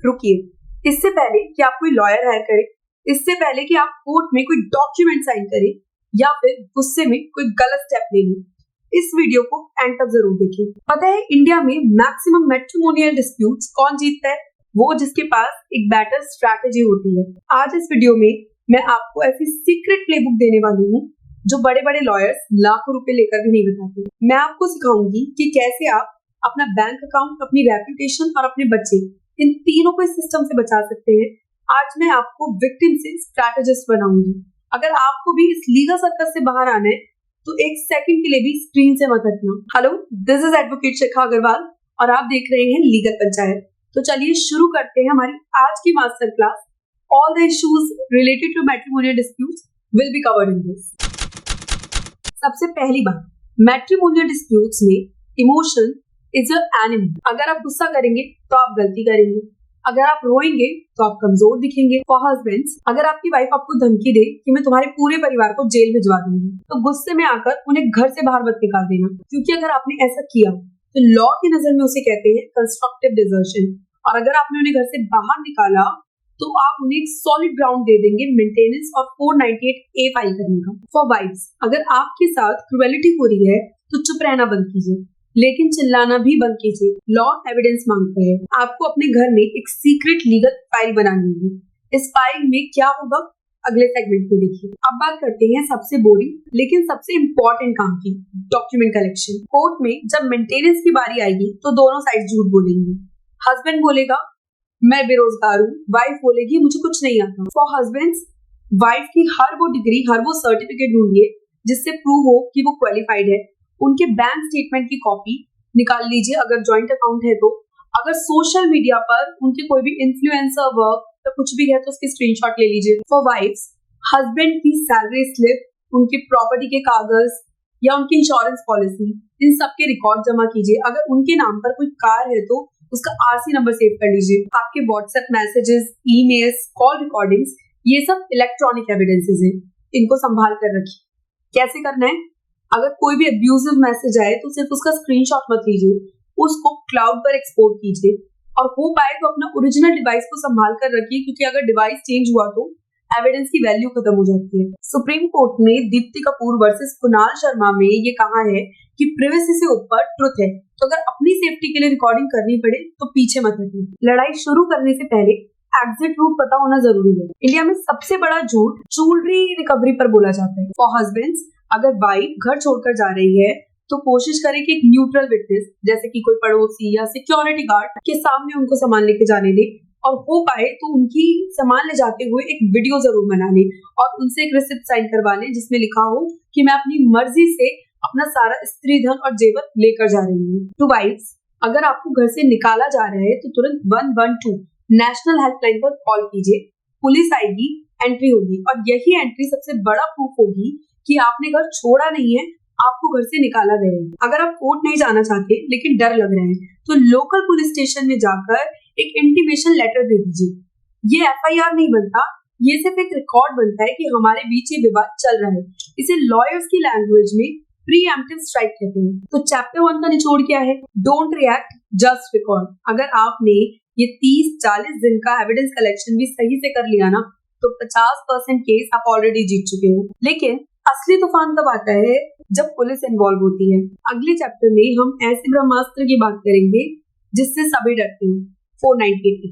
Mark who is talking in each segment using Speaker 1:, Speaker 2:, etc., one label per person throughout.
Speaker 1: रुकिए, इससे पहले कि आप कोई लॉयर हायर करें, इससे पहले कि आप कोर्ट में कोई डॉक्यूमेंट साइन करें या फिर गुस्से में कोई गलत स्टेप ले लें, इस वीडियो को एंड तक जरूर देखिए। पता है इंडिया में मैक्सिमम मैट्रिमोनियल डिस्प्यूट्स कौन जीतता है? वो जिसके पास एक बेटर स्ट्रैटेजी होती है। आज इस वीडियो में मैं आपको ऐसी सीक्रेट प्लेबुक देने वाली हूँ जो बड़े बड़े लॉयर्स लाखों रुपए लेकर भी नहीं बताते। मैं आपको सिखाऊंगी कि कैसे आप अपना बैंक अकाउंट, अपनी रेपुटेशन और अपने बच्चे, इन तीनों को इस सिस्टम से बचा सकते हैं। आज मैं आपको विक्टिम से स्ट्रैटेजिस्ट बनाऊंगी। अगर आपको भी इस लीगल सर्कस से बाहर आना है तो एक सेकंड के लिए भी स्क्रीन से मत हटना। हेलो, दिस इज एडवोकेट शिखा अग्रवाल और आप देख रहे हैं लीगल पंचायत। तो चलिए शुरू करते हैं हमारी आज की master class. All the issues related to matrimonial disputes will be covered in this. सबसे पहली बात, मैट्रिमोनियल डिस्प्यूट्स में इमोशन इज योर एनिमी। अगर आप गुस्सा करेंगे तो आप गलती करेंगे, अगर आप रोएंगे तो आप कमजोर दिखेंगे। फॉर हस्बैंड्स, अगर आपकी वाइफ आपको धमकी दे कि मैं तुम्हारे पूरे परिवार को जेल भिजवा दूंगी, तो गुस्से में आकर उन्हें घर से बाहर मत निकाल देना, क्योंकि अगर आपने ऐसा किया तो लॉ की नजर में उसे कहते हैं कंस्ट्रक्टिव डिसर्शन। और अगर आपने उन्हें घर से बाहर निकाला तो आप उन्हें एक सॉलिड ग्राउंड दे देंगे मेंटेनेंस और 498A फाइल करने का। फॉर वाइफ्स, अगर आपके साथ क्रुएलिटी हो रही है तो चुप रहना बंद कीजिए, लेकिन चिल्लाना भी बंद कीजिए। लॉ एविडेंस मांगता है। आपको अपने घर में एक सीक्रेट लीगल फाइल बनानी होगी। इस फाइल में क्या होगा अगले सेगमेंट में देखिए। अब बात करते हैं सबसे बोरिंग लेकिन सबसे इम्पोर्टेंट काम की, डॉक्यूमेंट कलेक्शन। कोर्ट में जब मेंटेनेंस की बारी आएगी तो दोनों साइड झूठ बोलेंगी। हस्बैंड बोलेगा मैं बेरोजगार हूँ, वाइफ बोलेगी मुझे कुछ नहीं आता। फॉर हस्बैंड्स, वाइफ की हर वो डिग्री, हर वो सर्टिफिकेट ढूंढिए जिससे प्रूव हो कि वो क्वालिफाइड है। उनके बैंक स्टेटमेंट की कॉपी निकाल लीजिए अगर जॉइंट अकाउंट है तो। अगर सोशल मीडिया पर उनके कोई भी इन्फ्लुएंसर वर्क तो कुछ भी है तो उसकी स्क्रीनशॉट ले लीजिए। फॉर वाइफ्स, हस्बैंड की सैलरी स्लिप, उनकी प्रॉपर्टी के कागज या उनकी इंश्योरेंस पॉलिसी, इन सब के रिकॉर्ड जमा कीजिए। अगर उनके नाम पर कोई कार है तो उसका आरसी नंबर सेव कर लीजिए। आपके WhatsApp messages, emails, call recordings, ये सब इलेक्ट्रॉनिक एविडेंसेस हैं, इनको संभाल कर रखिए। कैसे करना है? अगर कोई भी अब्यूजिव मैसेज आए तो सिर्फ उसका स्क्रीनशॉट मत लीजिए, उसको क्लाउड पर एक्सपोर्ट कीजिए और हो पाए तो अपना ओरिजिनल डिवाइस को संभाल कर रखिए, क्योंकि अगर डिवाइस चेंज हुआ तो एविडेंस की वैल्यू खत्म हो जाती है। सुप्रीम कोर्ट में दीप्ति कपूर वर्सेस कुणाल शर्मा में ये कहा है कि प्रिवेसी से ऊपर ट्रुथ है, तो अगर अपनी सेफ्टी के लिए रिकॉर्डिंग करनी पड़े तो पीछे मत हटिए। लड़ाई शुरू करने से पहले एग्जिट रूट पता होना जरूरी है। इंडिया में सबसे बड़ा झूठ ज्वेलरी रिकवरी पर बोला जाता है। फॉर हस्बैंड्स, अगर वाइफ घर छोड़कर जा रही है तो कोशिश करें कि एक न्यूट्रल विटनेस जैसे कि कोई पड़ोसी या सिक्योरिटी गार्ड के सामने उनको सामान लेके जाने दे, और हो पाए तो उनकी सामान ले जाते हुए एक वीडियो जरूर बना लें और उनसे एक रिसिप्ट साइन करवा लें जिसमें लिखा हो कि मैं अपनी मर्जी से अपना सारा स्त्री धन और जेवर लेकर जा रही हूँ। टू वाइफ्स, अगर आपको घर से निकाला जा रहा है तो तुरंत 112 नेशनल हेल्पलाइन पर कॉल कीजिए। पुलिस आएगी, एंट्री होगी और यही एंट्री सबसे बड़ा प्रूफ होगी कि आपने घर छोड़ा नहीं है, आपको घर से निकाला गया है। अगर आप कोर्ट नहीं जाना चाहते लेकिन डर लग रहा है तो लोकल पुलिस स्टेशन में जाकर एक इंटीमेशन लेटर दे दीजिए। ये एफआईआर नहीं बनता, ये सिर्फ एक रिकॉर्ड बनता है कि हमारे बीच ये विवाद चल रहा है। इसे लॉयर्स की लैंग्वेज में प्रीएम्प्टिव स्ट्राइक कहते हैं। तो चैप्टर 1 का निचोड़ क्या है? Don't react, just record. अगर आपने ये 30-40 दिन का एविडेंस कलेक्शन भी सही से कर लिया ना तो 50% केस आप ऑलरेडी जीत चुके हो। लेकिन असली तूफान तब आता है जब पुलिस इन्वॉल्व होती है। अगले चैप्टर में हम ऐसे ब्रह्मास्त्र की बात करेंगे जिससे सभी डरते हैं, 498।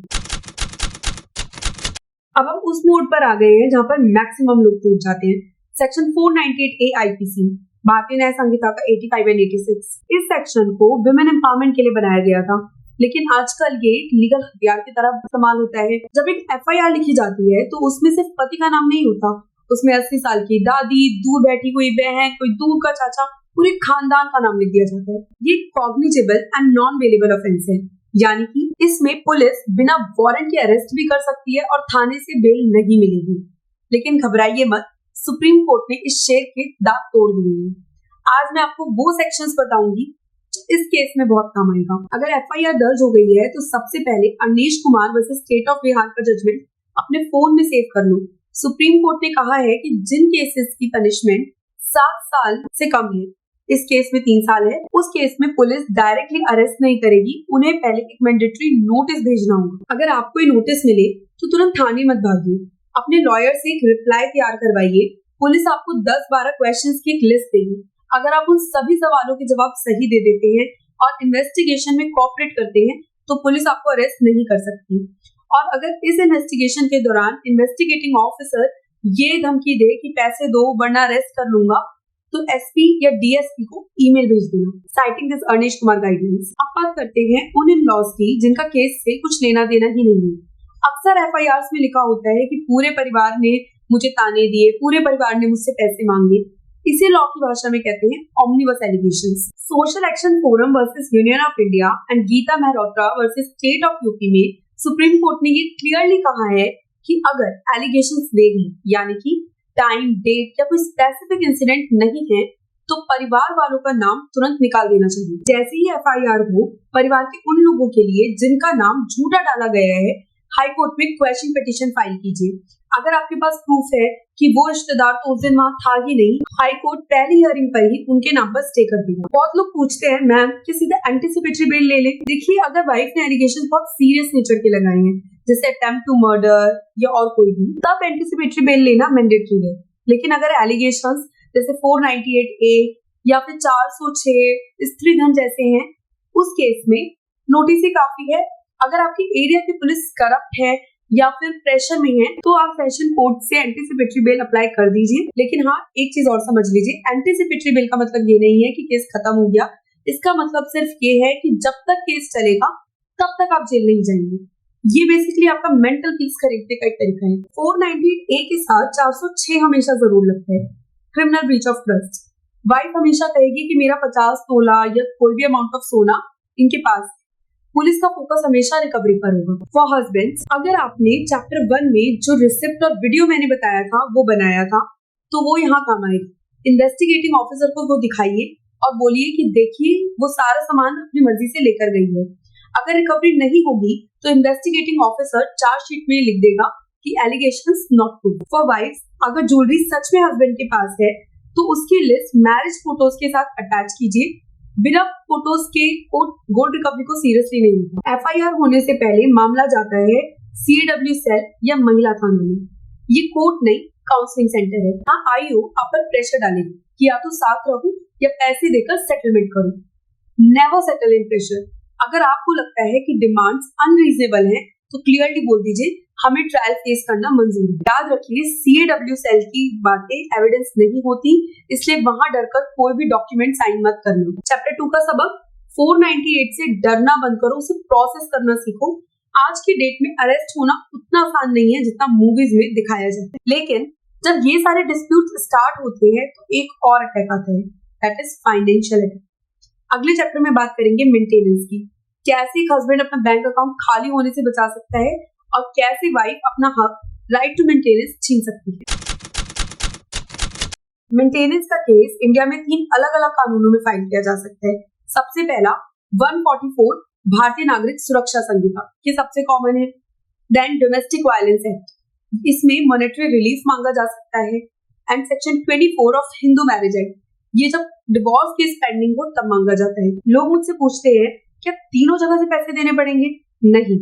Speaker 1: अब हम उस मोड पर आ गए हैं जहां पर मैक्सिमम लोग टूट जाते हैं। सेक्शन 498A आईपीसी, भारतीय न्याय संहिता का 85 और 86। इस सेक्शन को विमेन एम्पावरमेंट के लिए बनाया गया था, लेकिन आजकल ये लीगल हथियार की तरह इस्तेमाल होता है। जब एक एफआईआर लिखी जाती है तो उसमें सिर्फ पति का नाम नहीं होता, उसमें 80 साल की दादी, दूर बैठी कोई बहन, कोई दूर का चाचा, पूरे खानदान का नाम लिख दिया जाता है। ये cognizable and non bailable offence है, यानी कि इसमें पुलिस बिना वारंट के अरेस्ट भी कर सकती है और थाने से बेल नहीं मिलेगी। लेकिन घबराइए मत, सुप्रीम कोर्ट ने इस शेर के दांत तोड़ दिए हैं। आज मैं आपको वो सेक्शंस बताऊंगी जो इस केस में बहुत काम आएगा। अगर एफआईआर दर्ज हो गई है तो सबसे पहले Anish Kumar versus state of Bihar का जजमेंट अपने फोन में सेव कर लो। सुप्रीम कोर्ट ने कहा है कि जिन केसेस की पनिशमेंट 7 साल से कम है इस केस में 3 साल है। उस केस में पुलिस डायरेक्टली अरेस्ट नहीं करेगी, उन्हें पहले एक मैंडेटरी नोटिस भेजना होगा। अगर आपको ये नोटिस मिले तो तुरंत थाने मत भागिए, अपने लॉयर से एक रिप्लाई तैयार करवाइए। पुलिस आपको 10-12 क्वेश्चंस की एक लिस्ट देगी। अगर आप उन सभी सवालों के जवाब सही दे देते हैं और इन्वेस्टिगेशन में कोऑपरेट करते हैं तो पुलिस आपको अरेस्ट नहीं कर सकती। और अगर इस इन्वेस्टिगेशन के दौरान इन्वेस्टिगेटिंग ऑफिसर ये धमकी दे कि पैसे दो वरना अरेस्ट कर लूंगा, तो एसपी या डीएसपी को ईमेल भेज देना। Citing this Anish Kumar guidelines. अब बात करते हैं उन इन लॉज की जिनका केस से कुछ लेना देना ही नहीं है। अक्सर एफआईआर्स में लिखा होता है कि पूरे परिवार ने मुझे ताने दिए, पूरे परिवार ने मुझसे पैसे मांगे। इसे लॉ की भाषा में कहते हैं omnibus allegations. Social action forum versus union of India and Geeta Mehrotra versus state of UP में सुप्रीम कोर्ट ने ये क्लियरली कहा है कि अगर एलिगेशंस वेरी यानी कि टाइम, डेट या कोई स्पेसिफिक इंसिडेंट नहीं है तो परिवार वालों का नाम तुरंत निकाल देना चाहिए। जैसे ही एफआईआर हो, परिवार के उन लोगों के लिए जिनका नाम झूठा डाला गया है, हाई कोर्ट में क्वेश्चन पिटीशन फाइल कीजिए। अगर आपके पास प्रूफ है कि वो रिश्तेदार तो उस दिन वहाँ था ही नहीं, हाई कोर्ट पहली हियरिंग पर ही उनके नाम पर स्टे कर देगा। बहुत लोग पूछते हैं मैम कि सीधे एंटीसिपेटरी बेल ले ले। देखिए, अगर वाइफ ने एलिगेशन बहुत सीरियस नेचर के लगाए हैं जैसे अटेम्प्ट टू मर्डर या और कोई भी, तब एंटीसिपेटरी बेल लेना मैंडेटरी है। लेकिन अगर एलिगेशंस जैसे 498A या फिर 406 स्त्री धन जैसे हैं, उस केस में नोटिस ही काफी है। अगर आपकी एरिया की पुलिस करप्ट है या फिर प्रेशर में है तो आप सेशन कोर्ट से एंटीसिपेटरी बेल अप्लाई कर दीजिए। लेकिन हाँ, एक चीज और समझ लीजिए, एंटीसिपेटरी बेल का मतलब ये नहीं है कि केस खत्म हो गया। इसका मतलब सिर्फ ये है कि जब तक केस चलेगा तब तक आप जेल नहीं जाएंगे। ये बेसिकली आपका मेंटल पीस खरीदने का एक तरीका है। 498A के साथ 406 हमेशा जरूर लगता है, criminal breach of trust. Wife हमेशा कहेगी कि मेरा 50 तोला या कोई भी अमाउंट ऑफ सोना इनके पास। पुलिस का फोकस हमेशा रिकवरी पर होगा। फॉर हस्बैंड्स, अगर आपने चैप्टर 1 में जो रिसिप्ट और वीडियो मैंने बताया था वो बनाया था तो वो यहाँ काम आएगा। इन्वेस्टिगेटिंग ऑफिसर को वो दिखाइए और बोलिए कि देखिए वो सारा सामान अपनी मर्जी से लेकर गई है। अगर रिकवरी नहीं होगी तो इन्वेस्टिगेटिंग ऑफिसर चार्जशीट में लिख देगा कि allegations not true. For wives, अगर ज्वेलरी सच में हस्बैंड के पास है तो उसकी लिस्ट मैरिज फोटोज के साथ अटैच कीजिए। बिना फोटोज के गोल्ड रिकवरी को सीरियसली नहीं लेता। एफआईआर होने से पहले मामला जाता है सीएडब्ल्यू सेल या महिला थाने में। ये कोर्ट नहीं, काउंसलिंग सेंटर है। हाँ, आईओ आप पर प्रेशर डालेगी कि या तो साथ रहो या पैसे देकर सेटलमेंट करो। Never settle in pressure. अगर आपको लगता है कि डिमांड्स अनरीजनेबल हैं तो क्लियरली बोल दीजिए हमें ट्रायल फेस करना मंजूर है। याद रखिए, सीएडब्ल्यू सेल की बातें एविडेंस नहीं होती, इसलिए वहां डरकर कोई भी डॉक्यूमेंट साइन मत करना। चैप्टर 2 का सबक 498 से डरना बंद करो, उसे प्रोसेस करना सीखो। आज की डेट में अरेस्ट होना उतना आसान नहीं है जितना मूवीज में दिखाया जाता है। लेकिन जब ये सारे डिस्प्यूट स्टार्ट होते हैं तो एक और अटैक आता है, दैट इज फाइनेंशियल अटैक। अगले चैप्टर में बात करेंगे मेंटेनेंस की। कैसे एक हस्बैंड अपना बैंक अकाउंट खाली होने से बचा सकता है और कैसे वाइफ अपना हक राइट टू मेंटेनेंस छीन सकती है। मेंटेनेंस का केस इंडिया में 3 अलग अलग कानूनों में फाइल किया जा सकता है। सबसे पहला 144 भारतीय नागरिक सुरक्षा संहिता, ये सबसे कॉमन है। देन डोमेस्टिक वायलेंस एक्ट, इसमें मॉनेटरी रिलीफ मांगा जा सकता है। And section 24 of Hindu marriage act, ये जब डिवोर्स केस पेंडिंग हो तब मांगा जाता है। लोग मुझसे पूछते हैं क्या तीनों जगह से पैसे देने पड़ेंगे? नहीं।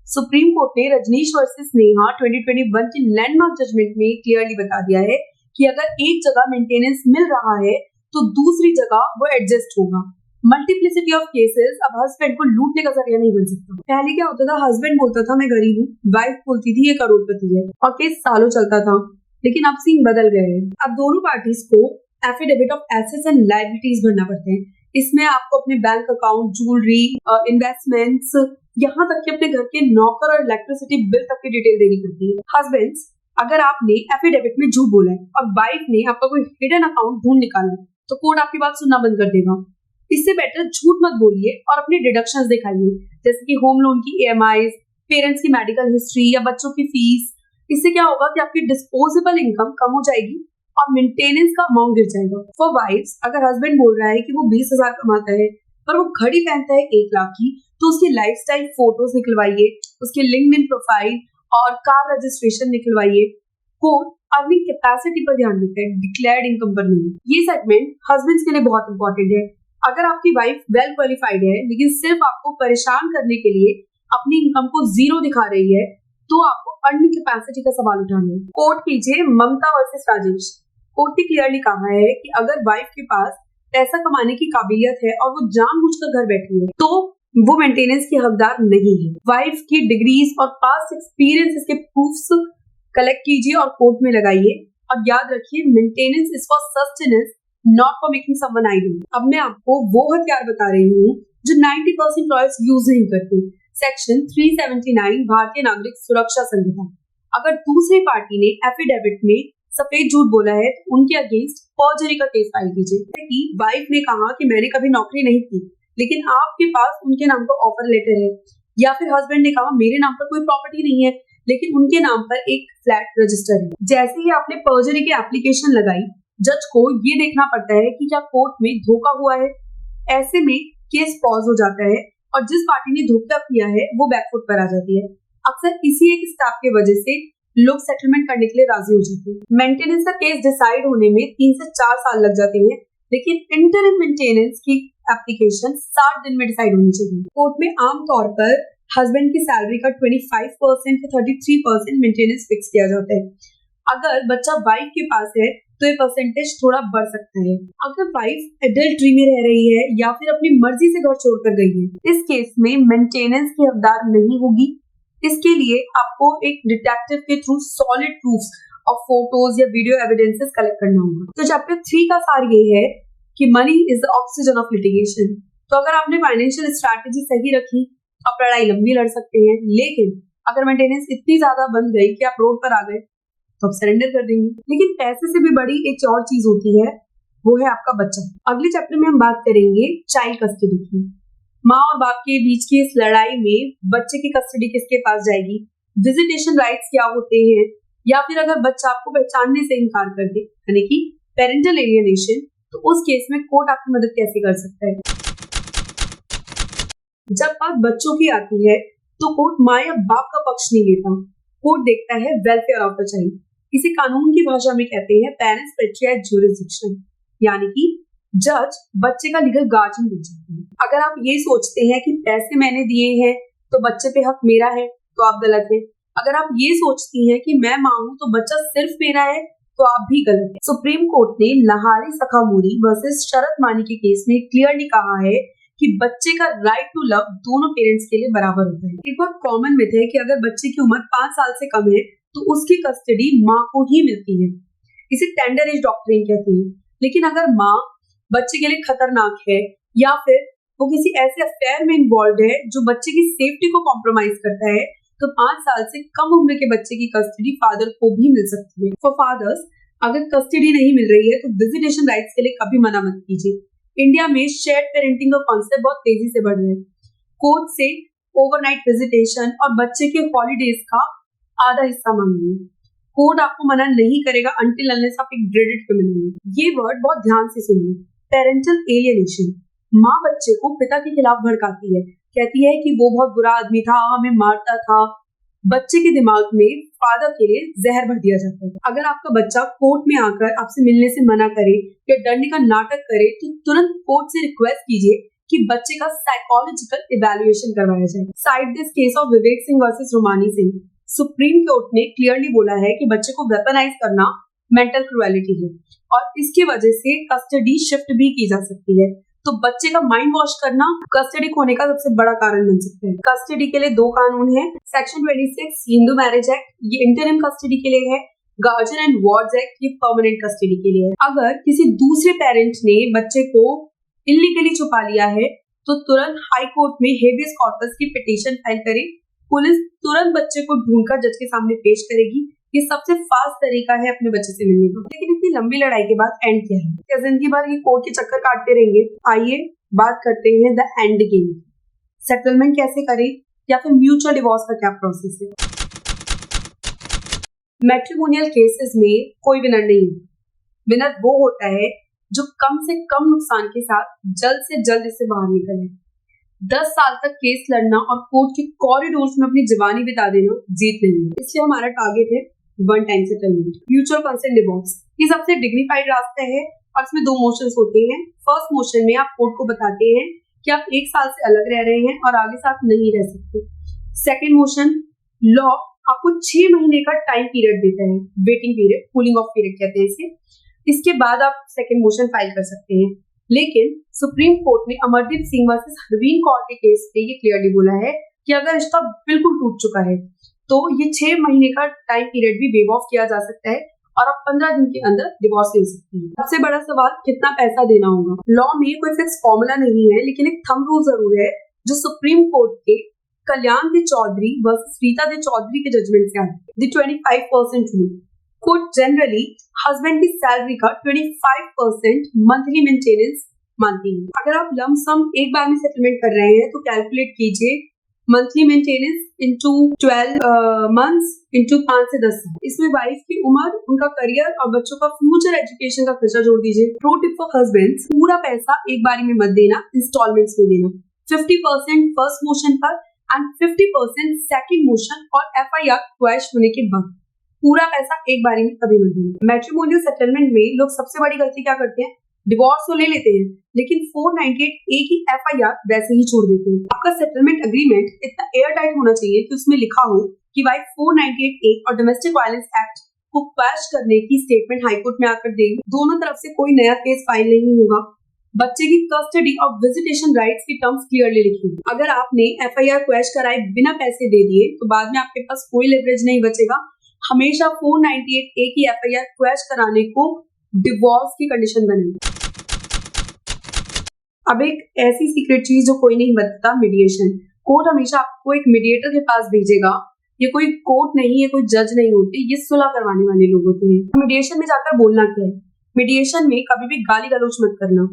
Speaker 1: सुप्रीम कोर्ट ने रजनीश वर्सेस नेहा 2021 की लैंडमार्क जजमेंट में क्लियरली बता दिया है कि अगर एक जगह मेंटेनेंस मिल रहा है तो दूसरी जगह वो एडजस्ट होगा। मल्टीप्लिसिटी ऑफ केसेस अब हस्बैंड को लूटने का जरिया नहीं बन सकता। पहले क्या होता था, हस्बैंड बोलता था मैं गरीब हूँ, वाइफ बोलती थी ये करोड़पति है और केस सालों चलता था। लेकिन अब सीन बदल गए हैं। अब दोनों पार्टीज को affidavit of assets and liabilities भरना पड़ते हैं। इसमें आपको अपने बैंक अकाउंट, ज्वेलरी, इन्वेस्टमेंट्स, यहाँ तक कि अपने घर के नौकर और इलेक्ट्रिसिटी बिल तक की डिटेल देनी पड़ती है। हस्बैंड्स, अगर आपने एफिडेविट में झूठ बोला है और वाइफ ने आपका कोई हिडन अकाउंट ढूंढ निकाला तो कोर्ट आपकी बात सुनना बंद कर देगा। इससे बेटर झूठ मत बोलिए और अपने डिडक्शंस दिखाइए, जैसे कि होम लोन की EMIs, पेरेंट्स की मेडिकल हिस्ट्री या बच्चों की फीस। इससे क्या होगा कि आपकी डिस्पोजेबल इनकम कम हो जाएगी और मेंटेनेंस का अमाउंट गिर जाएगा। फॉर वाइफ्स, अगर हस्बैंड बोल रहा है कि वो 20,000 कमाता है पर वो घड़ी पहनता है 1 लाख की, तो उसकी लाइफस्टाइल फोटोज निकलवाइए, उसके लिंक्डइन प्रोफाइल और कार रजिस्ट्रेशन निकलवाइए। कोर्ट अर्निंग कैपेसिटी पर ध्यान देता है, डिक्लेयर्ड इनकम पर नहीं। ये सेगमेंट हस्बैंड्स के लिए बहुत इंपॉर्टेंट है। अगर आपकी वाइफ वेल क्वालिफाइड है लेकिन सिर्फ आपको परेशान करने के लिए अपनी इनकम को जीरो दिखा रही है, तो आपको अर्निंग कैपेसिटी का सवाल उठाना है। कोट कीजिए ममता वर्सेस राजेश। कोर्ट ने क्लियरली कहा है कि अगर वाइफ के पास पैसा कमाने की काबिलियत है और वो जानबूझकर घर बैठी है, तो वो मेंटेनेंस की हकदार नहीं है। वाइफ की डिग्रीज और पास्ट एक्सपीरियंस के प्रूफ्स कलेक्ट कीजिए और कोर्ट में लगाइए। और याद रखिए, maintenance is for sustenance, not for making someone ideal. अब मैं आपको वो हथियार बता रही हूँ जो 90% लॉयर्स यूज नहीं करते। सेक्शन 379 भारतीय नागरिक सुरक्षा संहिता। अगर दूसरी पार्टी ने एफिडेविट में सफेद झूठ बोला है तो उनके अगेंस्ट फॉर्जरी का केस फाइल कीजिए। कि वाइफ ने कहा कि मैंने कभी नौकरी नहीं की, लेकिन आपके पास उनके नाम का ऑफर लेटर है, या फिर हस्बैंड ने कहा मेरे नाम पर कोई प्रॉपर्टी नहीं है लेकिन उनके नाम पर एक फ्लैट रजिस्टर है। जैसे ही आपने फॉर्जरी की एप्लीकेशन लगाई, जज को ये देखना पड़ता है कि क्या कोर्ट में धोखा हुआ है। ऐसे में केस पॉज हो जाता है और जिस पार्टी ने धोखा किया है वो बैकफुट पर आ जाती है। अक्सर इसी एक स्टेप की वजह से लोग सेटलमेंट करने के लिए राजी हो जाते हैं। मेंटेनेंस का केस डिसाइड होने में 3 से 4 साल लग जाते हैं, लेकिन इंटरिम मेंटेनेंस की एप्लीकेशन 60 दिन में डिसाइड होनी चाहिए। कोर्ट में आमतौर पर हस्बैंड की सैलरी का 25% से 33% मेंटेनेंस फिक्स किया जाता है। अगर बच्चा वाइफ के पास है तो ये परसेंटेज थोड़ा बढ़ सकता है। अगर वाइफ एडल्ट्री में रह रही है या फिर अपनी मर्जी से घर छोड़कर गई है, इस केस में मेंटेनेंस की हकदार नहीं होगी। इसके लिए आपको एक डिटेक्टिव के थ्रू सॉलिड प्रूफ्स और फोटोज या वीडियो एविडेंसेस कलेक्ट करना होगा। तो चैप्टर 3 का सार ये है कि money is the oxygen of litigation. तो अगर आपने फाइनेंशियल स्ट्रैटेजी सही रखी, आप लड़ाई लंबी लड़ सकते हैं, लेकिन अगर मेंटेनेंस इतनी ज्यादा बन गई कि आप रोड पर आ गए तो आप सरेंडर कर देंगे। लेकिन पैसे से भी बड़ी एक और चीज होती है, वो है आपका बच्चा। अगले चैप्टर में हम बात करेंगे चाइल्ड कस्टडी की। माँ और बाप के बीच की इस लड़ाई में बच्चे की कस्टडी किसके पास जाएगी, विजिटेशन राइट्स क्या होते हैं, या फिर अगर बच्चा आपको पहचानने से इनकार कर दे, यानी कि पेरेंटल एलियनेशन, तो उस केस में कोर्ट आपकी मदद कैसे कर सकता है। जब बात बच्चों की आती है तो कोर्ट माँ या बाप का पक्ष नहीं लेता, कोर्ट देखता है वेलफेयर ऑफ द चाइल्ड। इसे कानून की भाषा में कहते हैं पेरेंट्स पेट्रियार्क ज्यूरिसडिक्शन, यानी कि जज बच्चे का लीगल गार्जियन बन जाते हैं। अगर आप ये सोचते हैं कि पैसे मैंने दिए हैं तो बच्चे पे हक मेरा है, तो आप गलत हैं। अगर आप ये सोचती हैं कि मैं माँ हूं तो बच्चा सिर्फ मेरा है, तो आप भी गलत हैं। सुप्रीम कोर्ट ने लहारी सखामूरी वर्सेस शरत मानी के केस में क्लियरली कहा है कि बच्चे का राइट टू लव दोनों पेरेंट्स के लिए बराबर होता है। एक बहुत कॉमन मिथ है कि अगर बच्चे की उम्र 5 साल से कम है तो उसकी कस्टडी माँ को ही मिलती है। इसे टेंडर एज डॉक्ट्रिन कहते हैं। लेकिन अगर माँ बच्चे के लिए खतरनाक है या फिर वो किसी ऐसे अफेयर में इन्वॉल्व है जो बच्चे की सेफ्टी को कॉम्प्रोमाइज करता है, तो 5 साल से कम उम्र के बच्चे की कस्टडी फादर को भी मिल सकती है। फॉर फादर्स, अगर कस्टडी नहीं मिल रही है तो विजिटेशन राइट्स के लिए कभी मना मत कीजिए। इंडिया में शेयर्ड पेरेंटिंग का कॉन्सेप्ट बहुत तेजी से बढ़ रहा है। कोर्ट से ओवरनाइट विजिटेशन और बच्चे के हॉलीडेज का आधा हिस्सा मांगिए। कोर्ट आपको मना नहीं करेगा अनटिल अनलेस आप एक ग्रेडेड क्रिमिनल हैं। ये वर्ड बहुत ध्यान से सुनिए। Parental alienation. माँ बच्चे को पिता के खिलाफ भड़काती है, कहती है कि वो बहुत बुरा आदमी था, हमें मारता था। बच्चे के दिमाग में फादर के लिए जहर भर दिया जाता है। अगर आपका बच्चा कोर्ट में आकर आपसे मिलने से मना करे या डरने का नाटक करे तो तुरंत कोर्ट से रिक्वेस्ट कीजिए कि बच्चे का साइकोलॉजिकल इवैल्यूएशन करवाया जाए। Side this case of Vivek Singh versus रोमानी Singh. Supreme court ने क्लियरली बोला है कि बच्चे को वेपनाइज करना मेंटल क्रुएलिटी है और इसकी वजह से कस्टडी शिफ्ट भी की जा सकती है। तो बच्चे का माइंड वॉश करना कस्टडी खोने का सबसे बड़ा कारण बन सकता है। कस्टडी के लिए 2 कानून हैं। सेक्शन 26 हिंदू मैरिज एक्ट, ये इंटरिम कस्टडी के लिए है। गार्जियन एंड वार्ड्स एक्ट, ये परमानेंट कस्टडी के लिए है। अगर किसी दूसरे पेरेंट ने बच्चे को इलीगली छुपा लिया है तो तुरंत हाई कोर्ट में हेबियस कॉर्पस की पिटीशन फाइल करें। पुलिस तुरंत बच्चे को ढूंढकर जज के सामने पेश करेगी। ये सबसे फास्ट तरीका है अपने बच्चे से मिलने का। लेकिन इतनी लंबी लड़ाई के बाद एंड क्या है? क्या जिंदगी भर ये कोर्ट के चक्कर काटते रहेंगे? आइए बात करते हैं द एंड गेम। सेटलमेंट कैसे करें या फिर म्यूचुअल डिवोर्स का क्या प्रोसेस है। मैट्रिमोनियल केसेस में कोई विनर नहीं है। विनर वो होता है जो कम से कम नुकसान के साथ जल्द से जल्द इससे बाहर निकले। 10 साल तक केस लड़ना और कोर्ट के कॉरिडोर्स में अपनी जवानी बिता देना जीत नहीं है। इसलिए हमारा टारगेट है one time settlement. Mutual consent divorce ये सबसे डिग्निफाइड रास्ता है और इसमें दो मोशंस होते हैं। फर्स्ट मोशन में आप कोर्ट को बताते हैं कि आप 1 साल से अलग रह रहे हैं और आगे साथ नहीं रह सकते। सेकेंड मोशन, लॉ आपको 6 महीने का टाइम पीरियड देता है, waiting period, cooling of period कहते हैं इसे। इसके बाद आप सेकेंड मोशन फाइल कर सकते हैं। लेकिन सुप्रीम कोर्ट ने अमरदीप सिंह वर्सेस हरवीन कौर के केस पे ये क्लियरली बोला है कि अगर रिश्ता बिल्कुल टूट चुका है तो ये 6 महीने का टाइम पीरियड भी वेव ऑफ किया जा सकता है और आप 15 दिन के अंदर डिवोर्स ले सकती हैं। सबसे बड़ा सवाल कितना पैसा देना होगा। लॉ में कोई फिक्स फॉर्मूला नहीं है, लेकिन एक थंब रूल जरूर है जो सुप्रीम कोर्ट के कल्याण दे चौधरी वर्सेस रीता दे चौधरी के जजमेंट से आया, the 25% rule. Court generally husband की सैलरी का 25% मंथली मेंटेनेंस मानती है। अगर आप लम सम एक बार में सेटलमेंट कर रहे हैं तो कैलकुलेट कीजिए monthly maintenance into 12 months into 5 से 10 साल। इसमें वाइफ की उम्र, उनका करियर और बच्चों का फ्यूचर एजुकेशन का खर्चा जोड़ दीजिए। प्रो टिप फॉर हस्बैंड्स, पूरा पैसा एक बारी में मत देना, इंस्टॉलमेंट्स में देना। 50% फर्स्ट मोशन पर एंड 50% सेकंड मोशन और FIR क्वैश होने के बाद। पूरा पैसा एक बारी में कभी मत देना। मैट्रिमोनियल सेटलमेंट में लोग सबसे बड़ी गलती क्या करते हैं, डिवोर्स तो ले लेते हैं लेकिन 498A की FIR वैसे ही छोड़ देते हैं। आपका सेटलमेंट एग्रीमेंट इतना एयर टाइट होना चाहिए कि उसमें लिखा हो कि वाइफ 498A और डोमेस्टिक वायलेंस एक्ट को क्वैश करने की स्टेटमेंट हाईकोर्ट में आकर देगी। दोनों तरफ से कोई नया केस फाइल नहीं होगा। बच्चे की कस्टडी और विजिटेशन राइट्स की टर्म्स क्लियरली लिखी। अगर आपने FIR क्वैश कराए बिना पैसे दे दिए तो बाद में आपके पास कोई लेवरेज नहीं बचेगा। हमेशा 498A की FIR क्वैश कराने को डिवोर्स की कंडीशन बनेगी। अब एक ऐसी सीक्रेट चीज जो कोई नहीं बताता, मीडिएशन। कोर्ट हमेशा आपको एक मीडिएटर के पास भेजेगा। ये कोई कोर्ट नहीं है, कोई जज नहीं होते, ये सुलह करवाने वाले लोग होते हैं। मीडिएशन में जाकर बोलना क्या है, मीडिएशन में कभी भी गाली गलौज मत करना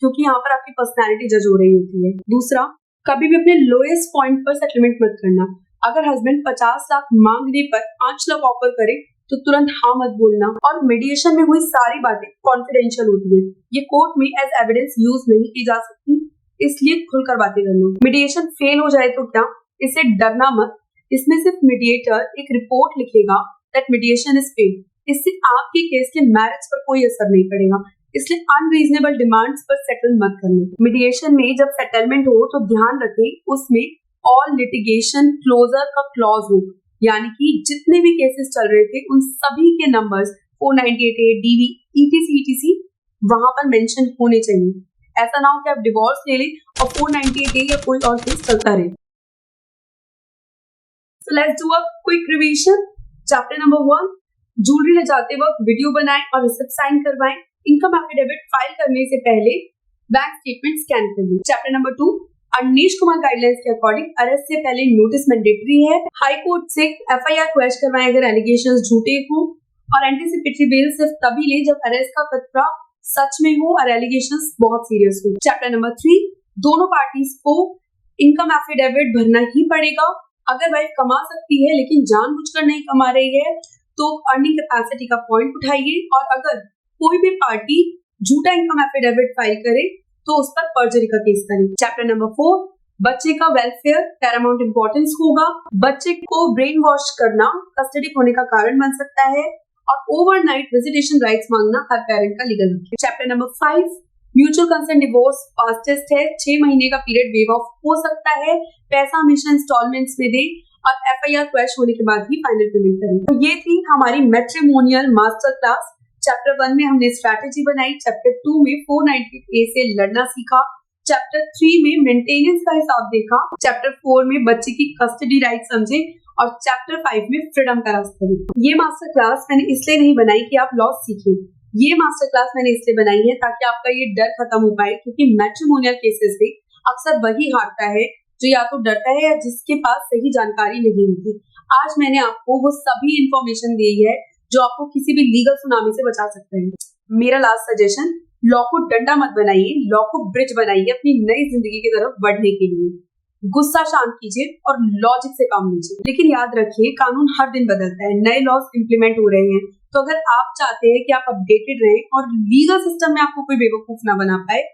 Speaker 1: क्योंकि यहाँ पर आपकी पर्सनैलिटी जज हो रही होती है। दूसरा, कभी भी अपने लोएस्ट पॉइंट पर सेटलमेंट मत करना। अगर हस्बैंड 50 लाख मांगने पर 5 लाख ऑफर करे तो तुरंत हाँ मत बोलना। और मीडिएशन में हुई सारी बातें कॉन्फिडेंशियल होती है, ये कोर्ट में एज एविडेंस यूज नहीं की जा सकती, इसलिए खुलकर बातें कर लो। मीडिएशन फेल हो जाए तो क्या, इससे डरना मत। इसमें सिर्फ मीडिएटर एक रिपोर्ट लिखेगा दैट मीडिएशन इज फेल। इससे आपके केस के मैरिज पर कोई असर नहीं पड़ेगा, इसलिए अनरीजनेबल डिमांड्स पर सेटल मत करना। मीडिएशन में जब सेटलमेंट हो तो ध्यान रखें उसमें ऑल लिटिगेशन क्लोजर का क्लॉज हो, यानी कि जितने भी केसेस चल रहे थे उन सभी के नंबर्स 498A, DV, ETC वहां पर मेंशन होने चाहिए। ऐसा ना हो कि आप डिवोर्स ले लें और 498A या कोई और केस चलता रहे। So let's do a quick revision. Chapter number 1, jewellery ले जाते वक्त वीडियो बनाएं और रिसिप्ट साइन करवाएं। इनकम एफिडेविट फाइल करने से पहले बैंक स्टेटमेंट स्कैन कर लें। Chapter number 2, Anish Kumar guidelines के अकॉर्डिंग अरेस्ट से पहले नोटिस मैंडेटरी है। हाई कोर्ट से FIR क्वैश करवाएं अगर एलिगेशंस झूठे हों, और एंटीसिपेटरी बेल सिर्फ तभी ले जब अरेस्ट का खतरा सच में हो और एलिगेशंस बहुत सीरियस हो। चैप्टर नंबर 3, दोनों पार्टीज को इनकम एफिडेविट भरना ही पड़ेगा। अगर वाइफ कमा सकती है लेकिन जानबूझकर नहीं कमा रही है तो अर्निंग कैपेसिटी का पॉइंट उठाइए, और अगर कोई भी पार्टी झूठा इनकम एफिडेविट फाइल करे तो उस पर पर्जरी का केस करें। चैप्टर नंबर 4, बच्चे का वेलफेयर पैरामाउंट इंपॉर्टेंस होगा। बच्चे को ब्रेन वॉश करना कस्टडी खोने का कारण बन सकता है, और ओवरनाइट विजिटेशन राइट्स मांगना हर पेरेंट का लीगल हक है। Chapter number 5, mutual consent divorce fastest है, 6 महीने का पीरियड वेव ऑफ हो सकता है। पैसा हमेशा इंस्टॉलमेंट्स में दें और FIR क्वैश होने के बाद ही फाइनल पेमेंट करें। तो ये थी हमारी मैट्रिमोनियल मास्टर क्लास। चैप्टर 1 में हमने स्ट्रैटेजी बनाई, चैप्टर 2 में 498A से लड़ना सीखा, चैप्टर 3 में मेंटेनेंस का हिसाब देखा, चैप्टर 4 में बच्चे की कस्टडी राइट समझे, और चैप्टर 5 में फ्रीडम का रास्ता देखा। ये मास्टर क्लास मैंने इसलिए नहीं बनाई कि आप लॉ सीखें, ये मास्टर क्लास मैंने इसलिए बनाई है ताकि आपका ये डर खत्म हो पाए, क्योंकि मैट्रिमोनियल केसेस में अक्सर वही हारता है जो या तो डरता है या जिसके पास सही जानकारी नहीं होती। आज मैंने आपको वो सभी इंफॉर्मेशन दी है जो आपको किसी भी लीगल सुनामी से बचा सकते हैं। मेरा लास्ट सजेशन, लॉ को डंडा मत बनाइए, लॉ को ब्रिज बनाइए अपनी नई जिंदगी की तरफ बढ़ने के लिए। गुस्सा शांत कीजिए और लॉजिक से काम लीजिए। लेकिन याद रखिए, कानून हर दिन बदलता है, नए लॉज इंप्लीमेंट हो रहे हैं, तो अगर आप चाहते हैं कि आप अपडेटेड रहें और लीगल सिस्टम में आपको कोई बेवकूफ ना बना पाए,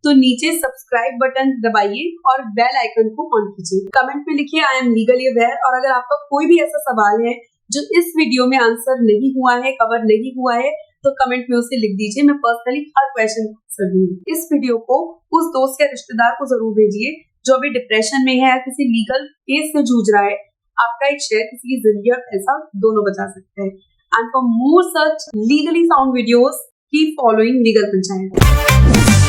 Speaker 1: तो नीचे सब्सक्राइब बटन दबाइए और बेल आइकन को ऑन कीजिए। कमेंट में लिखिए आई एम लीगली अवेयर, और अगर आपका कोई भी ऐसा सवाल है जो इस वीडियो में आंसर नहीं हुआ है, कवर नहीं हुआ है, तो कमेंट में उसे लिख दीजिए। मैं पर्सनली हर क्वेश्चन आंसर दूंगी। इस वीडियो को उस दोस्त या रिश्तेदार को जरूर भेजिए जो अभी डिप्रेशन में है या किसी लीगल केस से जूझ रहा है। आपका एक शेयर किसी की जिंदगी और पैसा दोनों बचा सकता है। And for more such legally sound videos keep following legal panchayat.